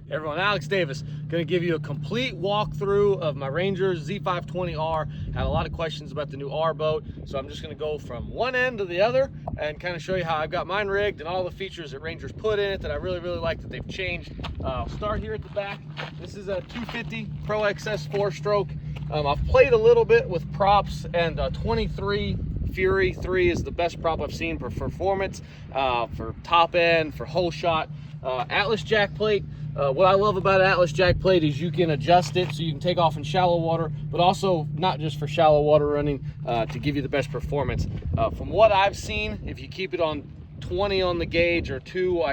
Everyone, Alex Davis, going to give you a complete walkthrough of my Ranger Z520R. Had a lot of questions about the new R boat, so I'm just going to go from one end to the other and kind of show you how I've got mine rigged and all the features that Ranger's put in it that I really like that they've changed. I'll start here at the back. This is a 250 Pro XS 4-stroke. I've played a little bit with props, and 23 Fury 3 is the best prop I've seen for performance, for top end, for hole shot. Atlas jack plate. What I love about Atlas jack plate is you can adjust it so you can take off in shallow water, but also not just for shallow water running, to give you the best performance. From what I've seen, if you keep it on 20 on the gauge, or 2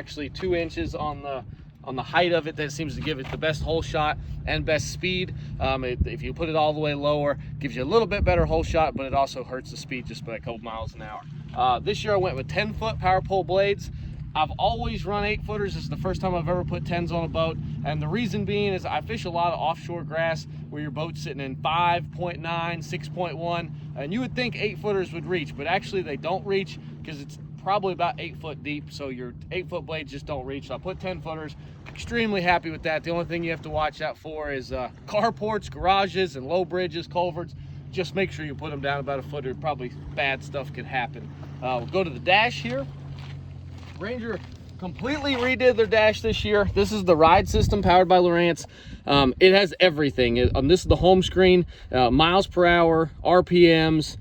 inches on the height of it, that seems to give it the best hole shot and best speed. If you put it all the way lower, gives you a little bit better hole shot, but it also hurts the speed just by a couple miles an hour. This year I went with 10-foot power pole blades. I've always run 8-footers. This is the first time I've ever put 10s on a boat, and the reason being is I fish a lot of offshore grass where your boat's sitting in 5.9, 6.1, and you would think 8-footers would reach, but actually they don't reach because it's probably about 8 foot deep, so your 8-foot blades just don't reach. So I put 10-footers. Extremely happy with that. The only thing you have to watch out for is carports, garages, and low bridges, culverts. Just make sure you put them down about a foot, or probably bad stuff could happen. We'll go to the dash here. Ranger completely redid their dash this year. This is the ride system powered by Lowrance. It has everything. This is the home screen, miles per hour, RPMs,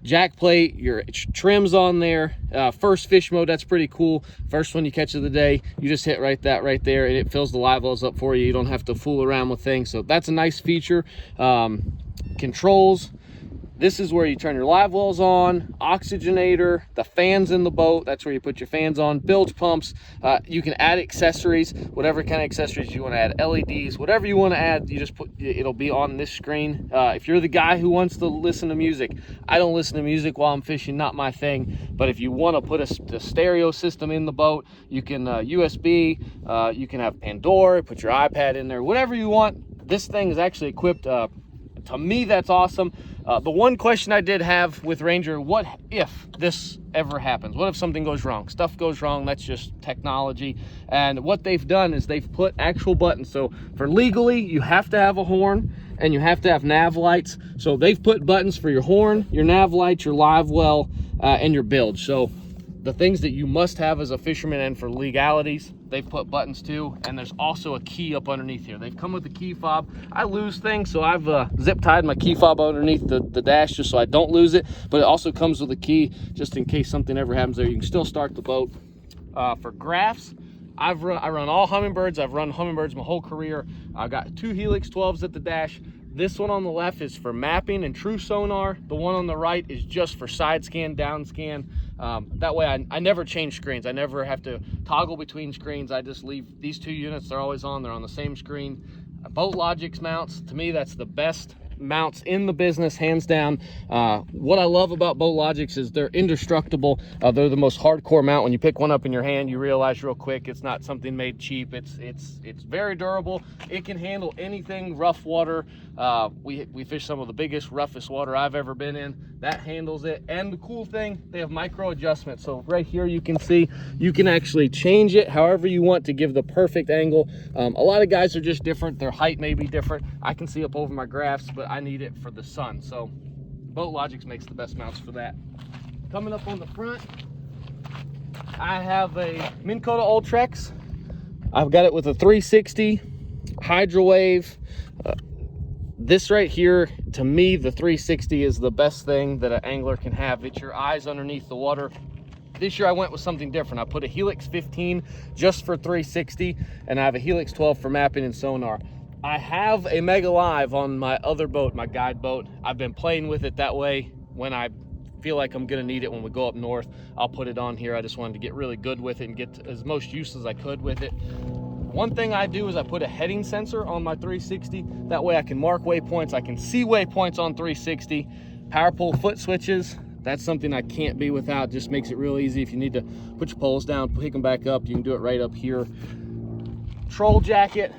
jack plate, your trims on there, first fish mode. That's pretty cool. First one you catch of the day, you just hit right there, and it fills the live wells up for you. You don't have to fool around with things, so that's a nice feature. Controls. This is where you turn your live wells on, oxygenator, the fans in the boat. That's where you put your fans on, bilge pumps. You can add accessories, whatever kind of accessories you want to add, LEDs, whatever you want to add, you just put, it'll be on this screen. If you're the guy who wants to listen to music, I don't listen to music while I'm fishing, not my thing. But if you want to put a stereo system in the boat, you can USB, you can have Pandora, put your iPad in there, whatever you want. This thing is actually equipped, to me, that's awesome. The one question I did have with Ranger, what if this ever happens? What if something goes wrong? Stuff goes wrong, that's just technology. And what they've done is they've put actual buttons. So for legally, you have to have a horn and you have to have nav lights. So they've put buttons for your horn, your nav lights, your live well, and your bilge. So the things that you must have as a fisherman, and for legalities, they've put buttons too. And there's also a key up underneath here. They've come with a key fob. I lose things, so I've zip tied my key fob underneath the dash just so I don't lose it. But it also comes with a key just in case something ever happens there. You can still start the boat. For graphs, I run all Humminbirds. I've run Humminbirds my whole career. I've got 2 Helix 12s at the dash. This one on the left is for mapping and true sonar. The one on the right is just for side scan, down scan. That way I never change screens. I never have to toggle between screens. I just leave these 2 units. They're always on. They're on the same screen. BoatLogix mounts, to me, that's the best mounts in the business, hands down. What I love about BoatLogix is they're indestructible. They're the most hardcore mount. When you pick one up in your hand, you realize real quick it's not something made cheap. It's very durable. It can handle anything, rough water. We fish some of the biggest, roughest water I've ever been in. That handles it. And the cool thing, they have micro adjustments. So right here you can see you can actually change it however you want to give the perfect angle. A lot of guys are just different. Their height may be different. I can see up over my graphs, but I need it for the sun. So BoatLogix makes the best mounts for that. Coming up on the front, I have a Minn Kota Ultrex. I've got it with a 360 Hydrowave. This right here, to me, the 360 is the best thing that an angler can have. It's your eyes underneath the water. This year I went with something different. I put a Helix 15 just for 360, and I have a Helix 12 for mapping and sonar. I have a Mega Live on my other boat, my guide boat. I've been playing with it that way. When I feel like I'm gonna need it when we go up north, I'll put it on here. I just wanted to get really good with it and get as most use as I could with it. One thing I do is I put a heading sensor on my 360. That way I can mark waypoints. I can see waypoints on 360. Power pole foot switches. That's something I can't be without. Just makes it real easy. If you need to put your poles down, pick them back up, you can do it right up here. Troll jacket.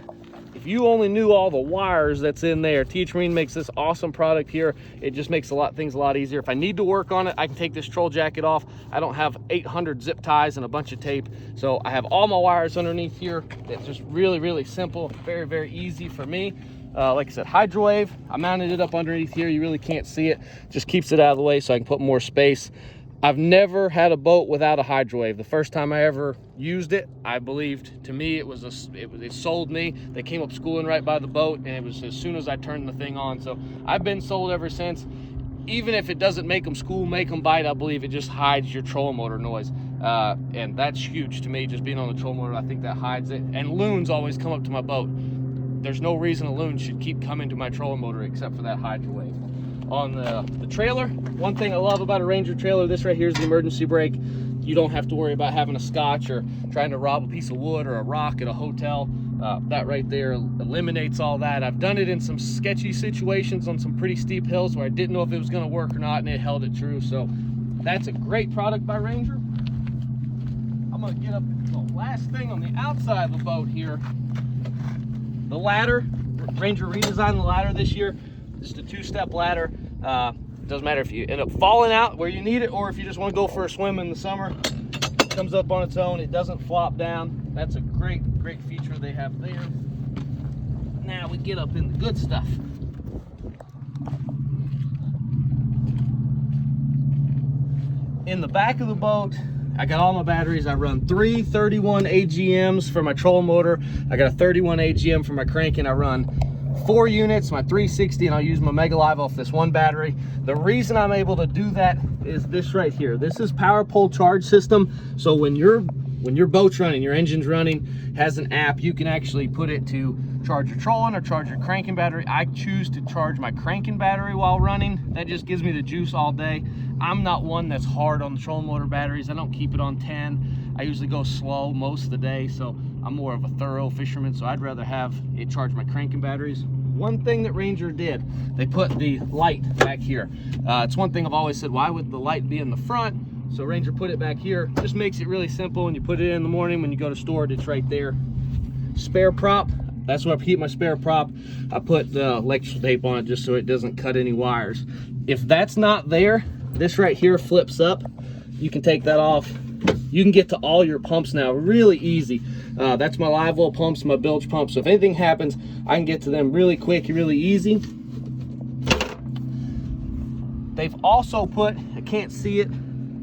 if you only knew all the wires that's in there. TH Marine makes this awesome product here. It just makes things a lot easier. If I need to work on it, I can take this troll jacket off. I don't have 800 zip ties and a bunch of tape, so I have all my wires underneath here. It's just really, really simple, very, very easy for me. Like I said, Hydrowave, I mounted it up underneath here. You really can't see it. Just keeps it out of the way so I can put more space. I've never had a boat without a Hydrowave. The first time I ever used it, I believed, to me, it sold me. They came up schooling right by the boat, and it was as soon as I turned the thing on. So I've been sold ever since. Even if it doesn't make them school, make them bite, I believe it just hides your trolling motor noise. And that's huge to me, just being on the trolling motor. I think that hides it. And loons always come up to my boat. There's no reason a loon should keep coming to my trolling motor except for that Hydrowave. On the trailer, one thing I love about a Ranger trailer, this right here is the emergency brake. You don't have to worry about having a scotch or trying to rob a piece of wood or a rock at a hotel. That right there eliminates all that. I've done it in some sketchy situations on some pretty steep hills where I didn't know if it was going to work or not, and it held it true. So that's a great product by Ranger. I'm going to get up to the last thing on the outside of the boat here. The ladder. Ranger redesigned the ladder this year. Just a 2-step ladder. Doesn't matter if you end up falling out where you need it, or if you just want to go for a swim in the summer. It comes up on its own. It doesn't flop down. That's a great feature they have there. Now we get up in the good stuff. In the back of the boat, I got all my batteries. I run 3 31 AGMs for my trolling motor. I got a 31 AGM for my crank, and I run 4 units, my 360, and I'll use my Mega Livewell off this one battery. The reason I'm able to do that is this right here. This is power pole charge system. So when your boat's running, your engine's running, has an app, you can actually put it to charge your trolling or charge your cranking battery. I choose to charge my cranking battery while running. That just gives me the juice all day. I'm not one that's hard on the trolling motor batteries. I don't keep it on 10. I usually go slow most of the day, so I'm more of a thorough fisherman, so I'd rather have it charge my cranking batteries. One thing that Ranger did, they put the light back here. It's one thing I've always said, why would the light be in the front? So Ranger put it back here. Just makes it really simple. When you put it in the morning, when you go to store it, it's right there. Spare prop, that's where I keep my spare prop. I put the electrical tape on it just so it doesn't cut any wires. If that's not there, this right here flips up. You can take that off. You can get to all your pumps now really easy. That's my Livewell pumps, my bilge pumps. So if anything happens, I can get to them really quick, really easy. They've also put, I can't see it,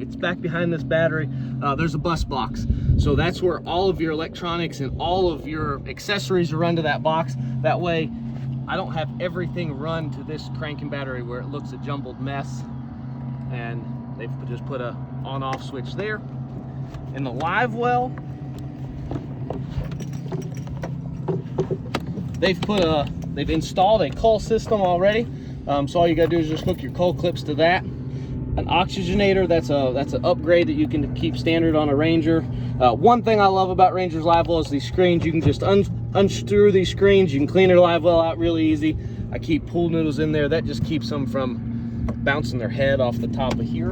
it's back behind this battery, there's a bus box. So that's where all of your electronics and all of your accessories are run to that box. That way, I don't have everything run to this cranking battery where it looks a jumbled mess. And they've just put a on-off switch there. In the Livewell, they've installed a coil system already. So all you gotta do is just hook your coil clips to that. An oxygenator, that's an upgrade that you can keep standard on a Ranger. One thing I love about Ranger's Livewell is these screens. You can just unscrew these screens. You can clean your Livewell out really easy. I keep pool noodles in there. That just keeps them from bouncing their head off the top of here.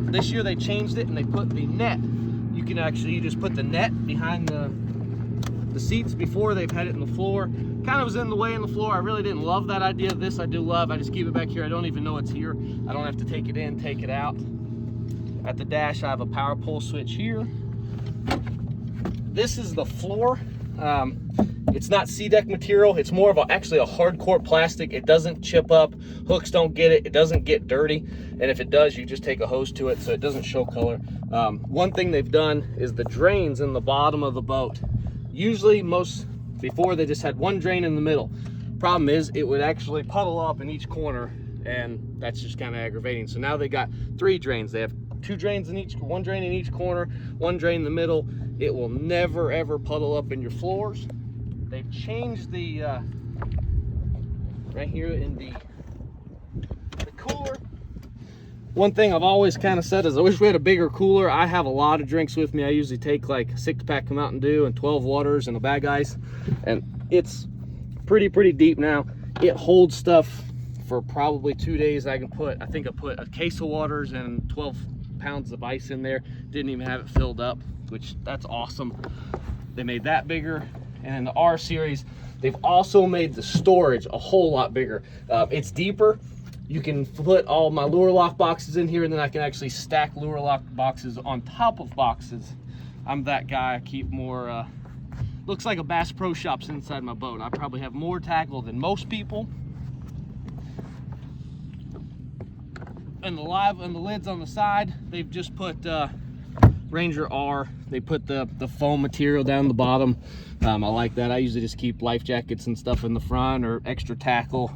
This year they changed it and they put the net. You just put the net behind the seats. Before they've had it in the floor. Kind of was in the way in the floor. I really didn't love that idea. This I do love. I just keep it back here. I don't even know it's here. I don't have to take it in, take it out. At the dash I have a power pole switch here. This is the floor. It's not C-deck material. It's more of actually a hardcore plastic. It doesn't chip up. Hooks don't get it. It doesn't get dirty. And if it does, you just take a hose to it so it doesn't show color. One thing they've done is the drains in the bottom of the boat. Usually before they just had one drain in the middle. Problem is it would actually puddle up in each corner, and that's just kind of aggravating. So now they got 3 drains. They have 2 drains in each, 1 drain in each corner, 1 drain in the middle. It will never ever puddle up in your floors. They've changed the right here in the cooler. One thing I've always kind of said is I wish we had a bigger cooler. I have a lot of drinks with me. I usually take like a 6-pack of Mountain Dew and 12 waters and a bag ice, and it's pretty deep now. It holds stuff for probably 2 days. I think I put a case of waters and 12 pounds of ice in there. Didn't even have it filled up, which that's awesome. They made that bigger. And in the R series, they've also made the storage a whole lot bigger. It's deeper. You can put all my lure lock boxes in here, and then I can actually stack lure lock boxes on top of boxes. I'm that guy. I keep more, looks like a Bass Pro Shops inside my boat. I probably have more tackle than most people. And the lids on the side, they've just put Ranger R. They put the foam material down the bottom. I like that. I usually just keep life jackets and stuff in the front, or extra tackle.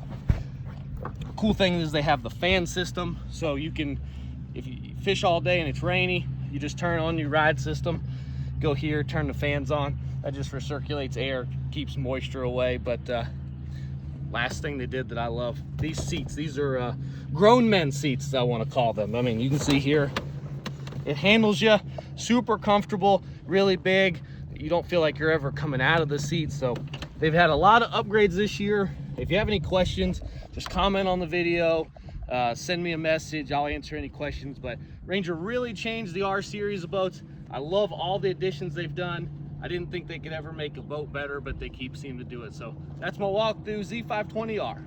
Cool thing is they have the fan system, so you can, if you fish all day and it's rainy, you just turn on your ride system, go here, turn the fans on. That just recirculates air, keeps moisture away. But last thing they did that I love, these seats. These are grown men seats, I want to call them. I mean, you can see here, it handles you, super comfortable, really big. You don't feel like you're ever coming out of the seat. So they've had a lot of upgrades this year. If you have any questions, just comment on the video, send me a message, I'll answer any questions. But Ranger really changed the R series of boats. I love all the additions they've done. I didn't think they could ever make a boat better, but they keep seeming to do it. So that's my walkthrough Z520R.